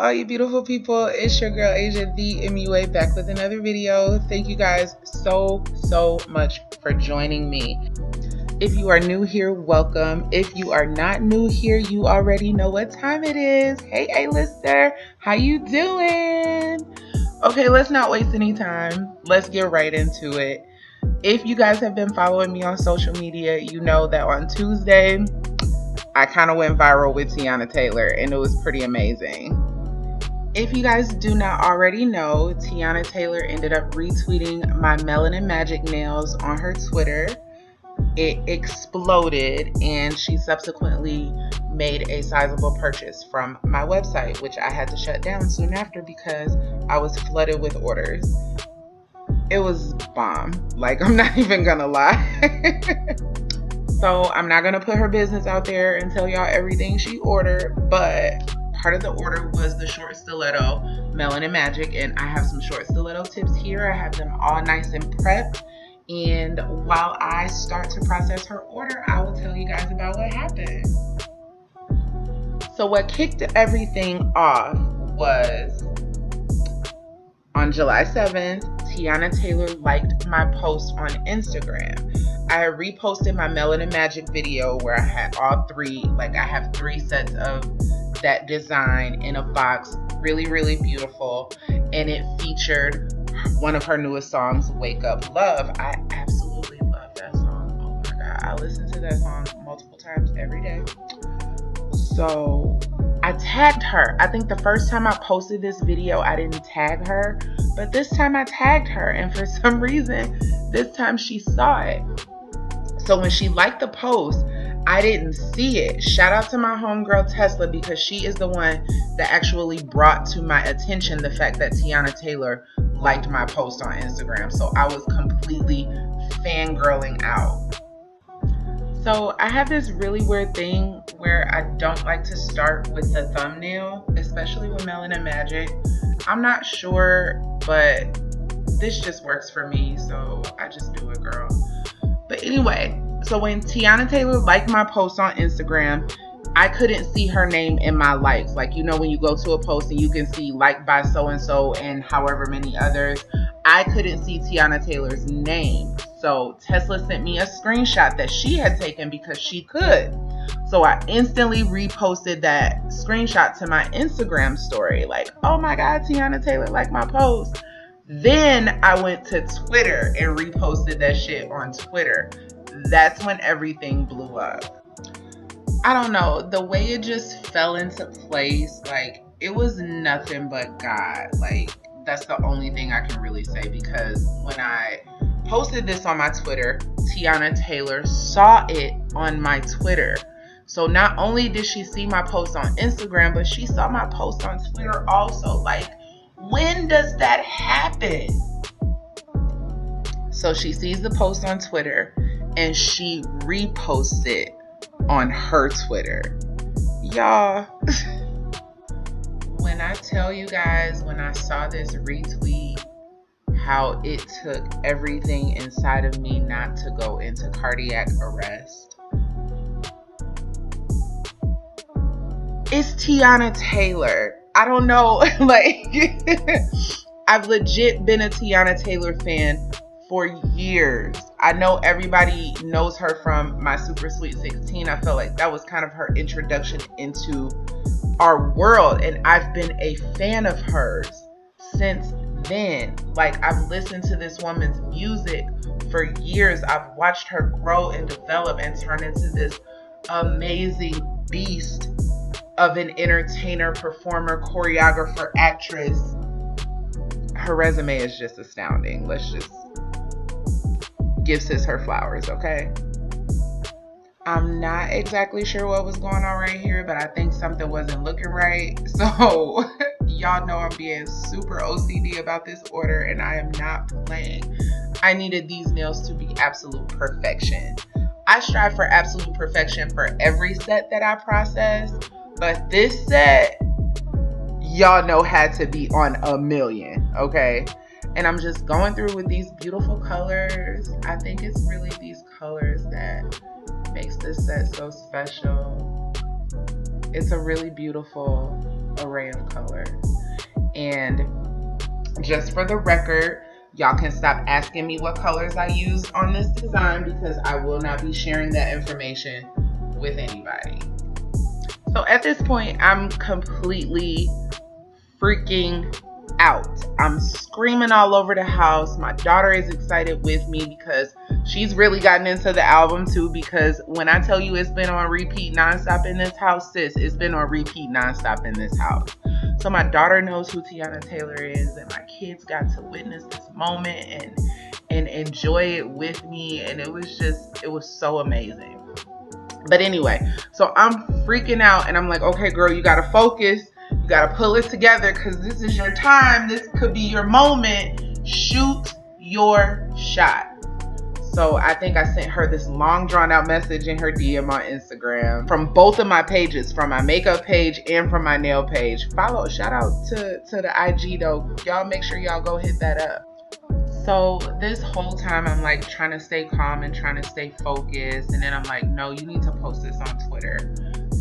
all you beautiful people? It's your girl Asia, the MUA, back with another video. Thank you guys so much for joining me. If you are new here, welcome. If you are not new here, you already know what time it is. Hey Alister, how you doing? Okay, let's not waste any time. Let's get right into it. If you guys have been following me on social media, you know that on Tuesday, I kind of went viral with Teyana Taylor, and it was pretty amazing. If you guys do not already know, Teyana Taylor ended up retweeting my Melanin Magic nails on her Twitter. It exploded, and she subsequently made a sizable purchase from my website, which I had to shut down soon after because I was flooded with orders. It was bomb. Like, I'm not even gonna lie. So I'm not gonna put her business out there and tell y'all everything she ordered, but part of the order was the short stiletto Melanin Magic, and I have some short stiletto tips here. I have them all nice and prepped, and while I start to process her order, I will tell you guys about what happened. So what kicked everything off was on July 7th, Teyana Taylor liked my post on Instagram. I had reposted my Melanin Magic video where I had all three, like I have 3 sets of that design in a box, really beautiful, and it featured one of her newest songs, Wake Up Love. I absolutely love that song. Oh my god, I listen to that song multiple times every day. So I tagged her. I think the first time I posted this video, I didn't tag her, but this time I tagged her, and for some reason, this time she saw it. So when she liked the post, I didn't see it. Shout out to my homegirl Tesla, because she is the one that actually brought to my attention the fact that Teyana Taylor liked my post on Instagram. So I was completely fangirling out. So I have this really weird thing where I don't like to start with the thumbnail, especially with Melanin Magic. I'm not sure, but this just works for me, so I just do it, girl. But anyway, so when Teyana Taylor liked my post on Instagram, I couldn't see her name in my likes. Like, you know, when you go to a post and you can see liked by so-and-so and however many others, I couldn't see Teyana Taylor's name. So Tesla sent me a screenshot that she had taken because she could. So I instantly reposted that screenshot to my Instagram story. Like, oh my god, Teyana Taylor liked my post. Then I went to Twitter and reposted that shit on Twitter. That's when everything blew up. I don't know, the way it just fell into place, like, it was nothing but God. Like, that's the only thing I can really say, because when I posted this on my Twitter, Teyana Taylor saw it on my Twitter. So not only did she see my post on Instagram, but she saw my post on Twitter also. Like, when does that happen? So she sees the post on Twitter and she reposts it on her Twitter. Y'all, when I tell you guys, when I saw this retweet, how it took everything inside of me not to go into cardiac arrest. It's Teyana Taylor. I don't know, like, I've legit been a Teyana Taylor fan for years. I know everybody knows her from my Super Sweet 16. I felt like that was kind of her introduction into our world, and I've been a fan of hers since then. Like, I've listened to this woman's music for years. I've watched her grow and develop and turn into this amazing beast of an entertainer, performer, choreographer, actress. Her resume is just astounding. Let's just give sis her flowers, okay? I'm not exactly sure what was going on right here, but I think something wasn't looking right. So y'all know I'm being super OCD about this order, and I am not playing. I needed these nails to be absolute perfection. I strive for absolute perfection for every set that I process, but this set, y'all know, had to be on a million, okay? And I'm just going through with these beautiful colors. I think it's really these colors that makes this set so special. It's a really beautiful array of colors. And just for the record, y'all can stop asking me what colors I use on this design because I will not be sharing that information with anybody. So at this point, I'm completely freaking out. I'm screaming all over the house. My daughter is excited with me because she's really gotten into the album too, because when I tell you it's been on repeat nonstop in this house, sis, it's been on repeat nonstop in this house. So my daughter knows who Teyana Taylor is, and my kids got to witness this moment and enjoy it with me, and it was so amazing. But anyway, so I'm freaking out, and I'm like, okay, girl, you gotta focus. You gotta pull it together because this is your time. This could be your moment. Shoot your shot. So I think I sent her this long drawn out message in her DM on Instagram from both of my pages, from my makeup page and from my nail page. Shout out to the IG though. Y'all make sure y'all go hit that up. So this whole time I'm like trying to stay calm and trying to stay focused. And then I'm like, no, you need to post this on Twitter.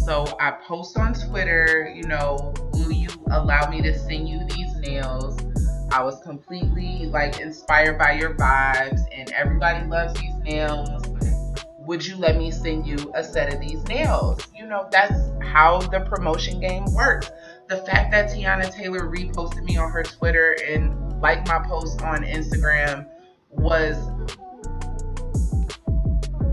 So I post on Twitter, you know, will you allow me to send you these nails? I was completely like inspired by your vibes and everybody loves these nails. Would you let me send you a set of these nails? You know, that's how the promotion game works. The fact that Teyana Taylor reposted me on her Twitter and liked my post on Instagram was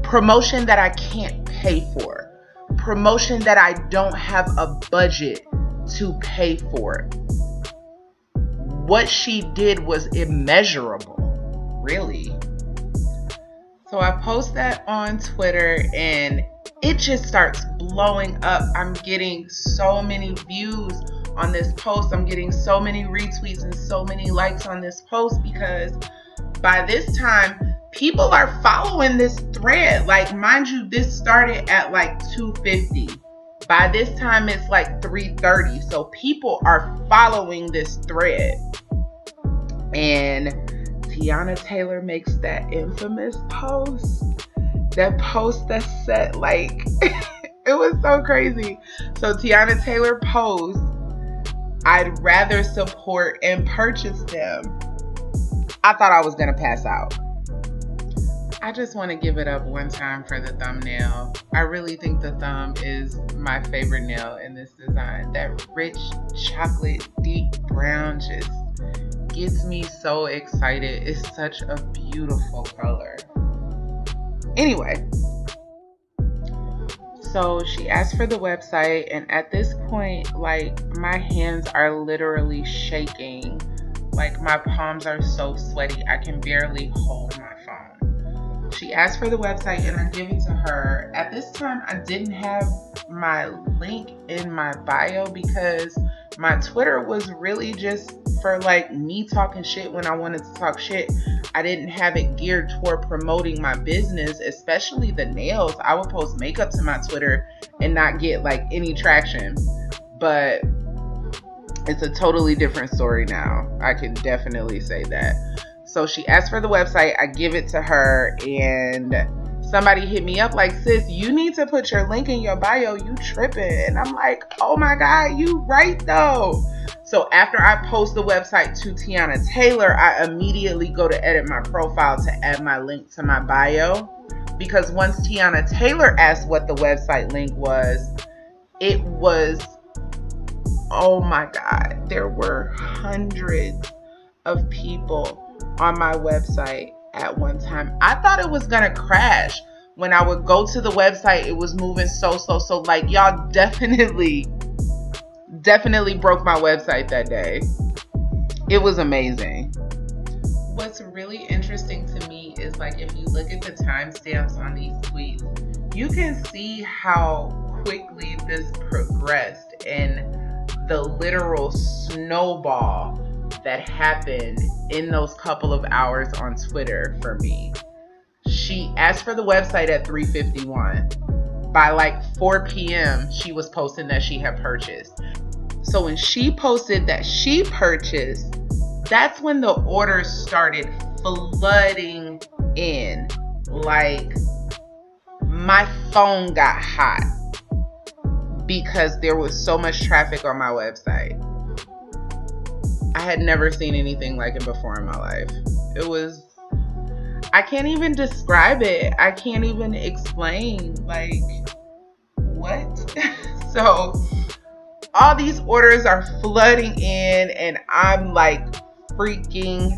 promotion that I can't pay for. Promotion that I don't have a budget to pay for. What she did was immeasurable, really. So I post that on Twitter and it just starts blowing up. I'm getting so many views on this post. I'm getting so many retweets and so many likes on this post because by this time, people are following this thread. Like, mind you, this started at like 250. By this time, it's like 330. So people are following this thread. And Teyana Taylor makes that infamous post. That post that said, like, it was so crazy. So Teyana Taylor posts, I'd rather support and purchase them. I thought I was going to pass out. I just want to give it up one time for the thumbnail. I really think the thumb is my favorite nail in this design. That rich chocolate deep brown just gets me so excited. It's such a beautiful color. Anyway, so she asked for the website, and at this point, like, my hands are literally shaking. Like, my palms are so sweaty, I can barely hold my phone. She asked for the website and I give it to her. At this time, I didn't have my link in my bio because my Twitter was really just for like me talking shit when I wanted to talk shit. I didn't have it geared toward promoting my business, especially the nails. I would post makeup to my Twitter and not get like any traction. But it's a totally different story now. I can definitely say that. So she asked for the website, I give it to her, and somebody hit me up like, sis, you need to put your link in your bio, you tripping. And I'm like, oh my God, you right though. So after I post the website to Teyana Taylor, I immediately go to edit my profile to add my link to my bio. Because once Teyana Taylor asked what the website link was, it was, oh my God, there were hundreds of people on my website at one time. I thought it was gonna crash. When I would go to the website, it was moving so slow. Like, y'all definitely broke my website that day. It was amazing. What's really interesting to me is, like, if you look at the timestamps on these tweets, you can see how quickly this progressed and the literal snowball that happened in those couple of hours on Twitter for me. She asked for the website at 3:51. By like 4 p.m., she was posting that she had purchased. So when she posted that she purchased, that's when the orders started flooding in. Like, my phone got hot. because there was so much traffic on my website. I had never seen anything like it before in my life. It was, I can't even describe it. I can't even explain, like, what? So all these orders are flooding in and I'm like freaking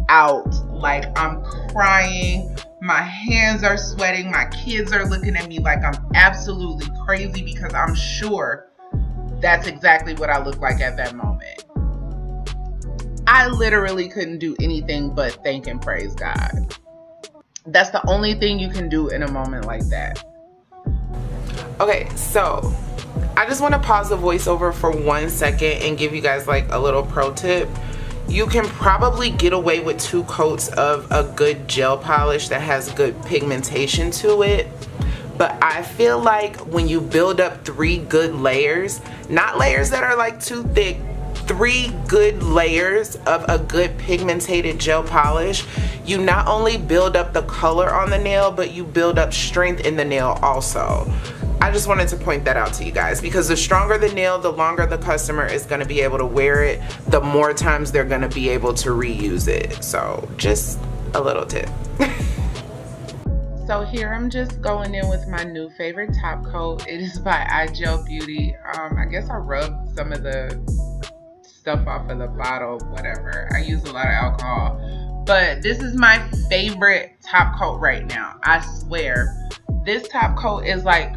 out. Like, I'm crying. My hands are sweating. My kids are looking at me like I'm absolutely crazy because I'm sure that's exactly what I look like at that moment. I literally couldn't do anything but thank and praise God. That's the only thing you can do in a moment like that. Okay, so I just want to pause the voiceover for 1 second and give you guys like a little pro tip. You can probably get away with 2 coats of a good gel polish that has good pigmentation to it. But I feel like when you build up 3 good layers, not layers that are like too thick, 3 good layers of a good pigmented gel polish, you not only build up the color on the nail, but you build up strength in the nail also. I just wanted to point that out to you guys because the stronger the nail, the longer the customer is going to be able to wear it, the more times they're going to be able to reuse it. So just a little tip. So here I'm just going in with my new favorite top coat. It is by iGel Beauty. I guess I rubbed some of the stuff off of the bottle, whatever. I use a lot of alcohol. But this is my favorite top coat right now. I swear. This top coat is like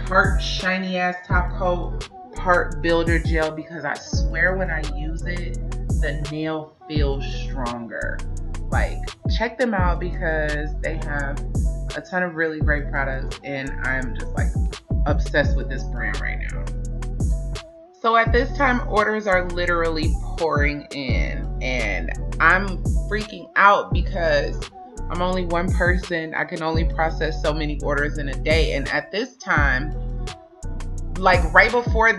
part shiny ass top coat, part builder gel, because I swear when I use it, the nail feels stronger. Like, check them out because they have a ton of really great products and I'm just like obsessed with this brand right now. So at this time, orders are literally pouring in and I'm freaking out because I'm only one person. I can only process so many orders in a day. And at this time, like right before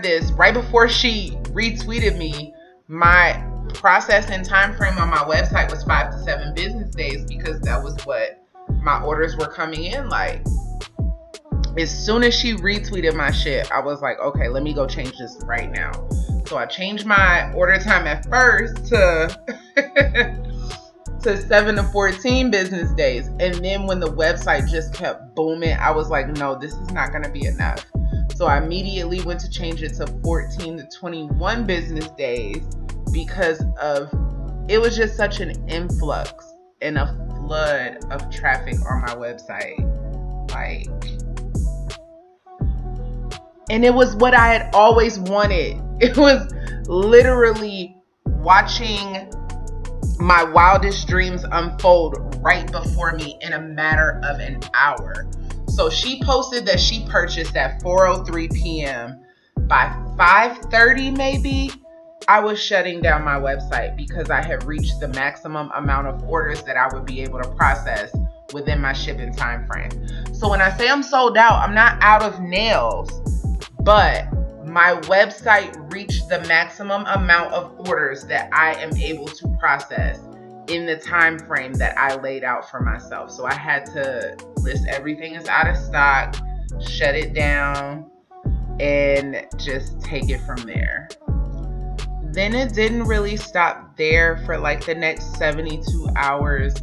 she retweeted me, my processing time frame on my website was 5 to 7 business days because that was what my orders were coming in like. As soon as she retweeted my shit, I was like, okay, let me go change this right now. So I changed my order time at first to to 7 to 14 business days. And then when the website just kept booming, I was like, no, this is not going to be enough. So I immediately went to change it to 14 to 21 business days because of, it was just such an influx and a flood of traffic on my website. Like, and it was what I had always wanted. It was literally watching my wildest dreams unfold right before me in a matter of an hour. So she posted that she purchased at 4:03 p.m. By 5:30 maybe, I was shutting down my website because I had reached the maximum amount of orders that I would be able to process within my shipping time frame. So when I say I'm sold out, I'm not out of nails, but my website reached the maximum amount of orders that I am able to process in the time frame that I laid out for myself. So I had to list everything is out of stock, shut it down, and just take it from there. Then it didn't really stop there for like the next 72 hours.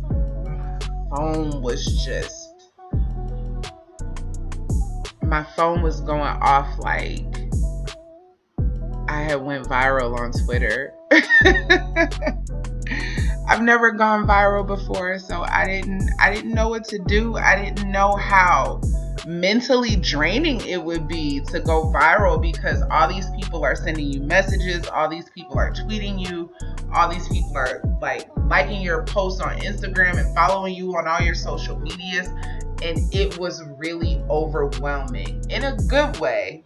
My phone was going off like I had went viral on Twitter. I've never gone viral before, so I didn't know what to do. I didn't know how mentally draining it would be to go viral because all these people are sending you messages, all these people are tweeting you, all these people are like liking your posts on Instagram and following you on all your social medias, and it was really overwhelming in a good way.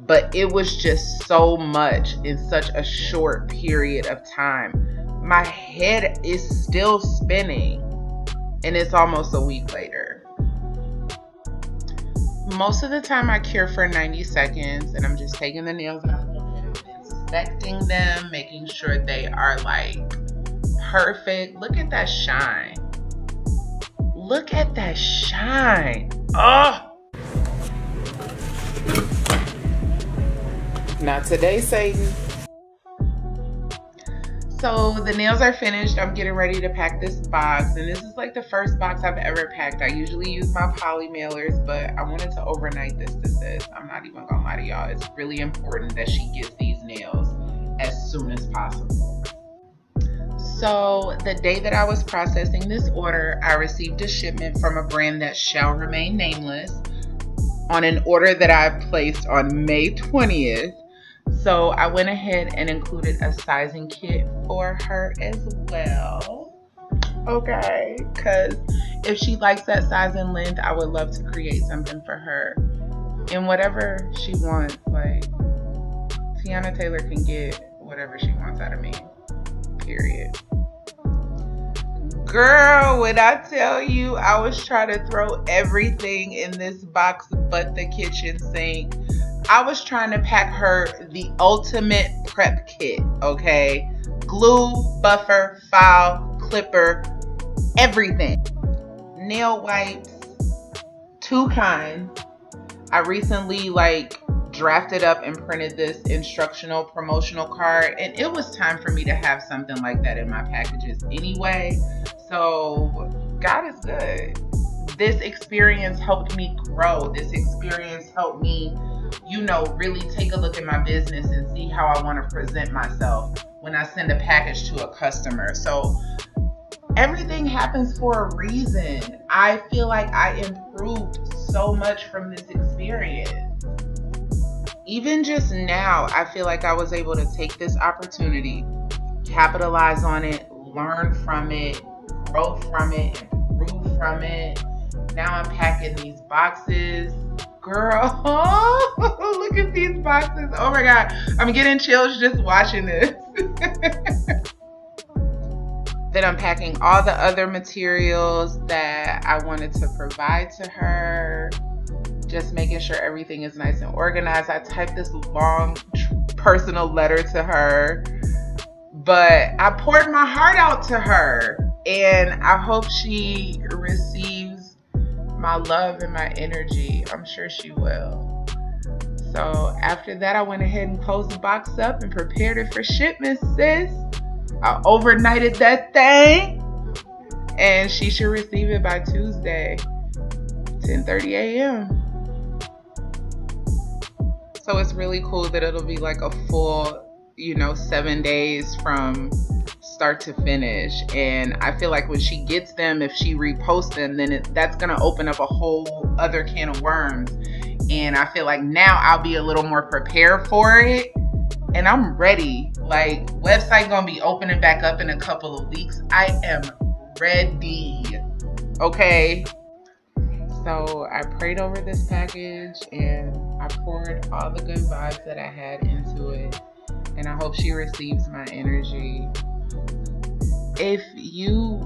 But it was just so much in such a short period of time. My head is still spinning and it's almost a week later. Most of the time I cure for 90 seconds and I'm just taking the nails out and inspecting them, making sure they are like perfect. Look at that shine. Look at that shine. Oh! Not today, Satan. So the nails are finished. I'm getting ready to pack this box, and this is like the first box I've ever packed. I usually use my poly mailers, but I wanted to overnight this to sis. I'm not even gonna lie to y'all. It's really important that she gets these nails as soon as possible. So the day that I was processing this order, I received a shipment from a brand that shall remain nameless on an order that I placed on May 20th. So I went ahead and included a sizing kit for her as well. Okay, because if she likes that size and length, I would love to create something for her in whatever she wants. Like, Teyana Taylor can get whatever she wants out of me, period. Girl, when I tell you I was trying to throw everything in this box but the kitchen sink, I was trying to pack her the ultimate prep kit, okay? Glue, buffer, file, clipper, everything. Nail wipes, 2 kinds. I recently drafted up and printed this instructional promotional card, and it was time for me to have something like that in my packages anyway. So God is good. This experience helped me grow. This experience helped me, really take a look at my business and see how I want to present myself when I send a package to a customer. So everything happens for a reason. I feel like I improved so much from this experience. Even just now, I feel like I was able to take this opportunity, capitalize on it, learn from it, grow from it, improve from it. Now I'm packing these boxes. Girl, look at these boxes. Oh my God, I'm getting chills just watching this. Then I'm packing all the other materials that I wanted to provide to her. Just making sure everything is nice and organized. I typed this long personal letter to her, but I poured my heart out to her, and I hope she receives my love and my energy. I'm sure she will. So after that, I went ahead and closed the box up and prepared it for shipment, sis. I overnighted that thing, and she should receive it by Tuesday, 10:30 a.m. So it's really cool that it'll be like a full, 7 days from start to finish. And I feel like when she gets them, if she reposts them, then that's going to open up a whole other can of worms. And I feel like now I'll be a little more prepared for it. And I'm ready. Like, website going to be opening back up in a couple of weeks. I am ready. Okay. So I prayed over this package, and I poured all the good vibes that I had into it, and I hope she receives my energy. If you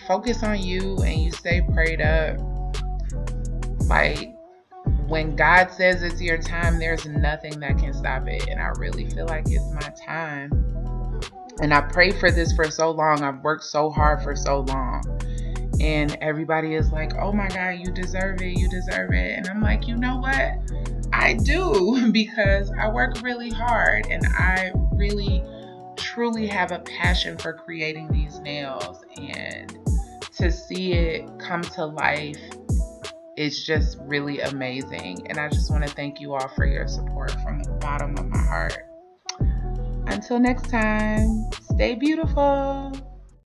focus on you and you stay prayed up, when God says it's your time, there's nothing that can stop it. And I really feel like it's my time. And I prayed for this for so long. I've worked so hard for so long. And everybody is like, oh my God, you deserve it. You deserve it. And I'm like, you know what? I do, because I work really hard, and I really, truly have a passion for creating these nails. And to see it come to life is just really amazing. And I just want to thank you all for your support from the bottom of my heart. Until next time, stay beautiful.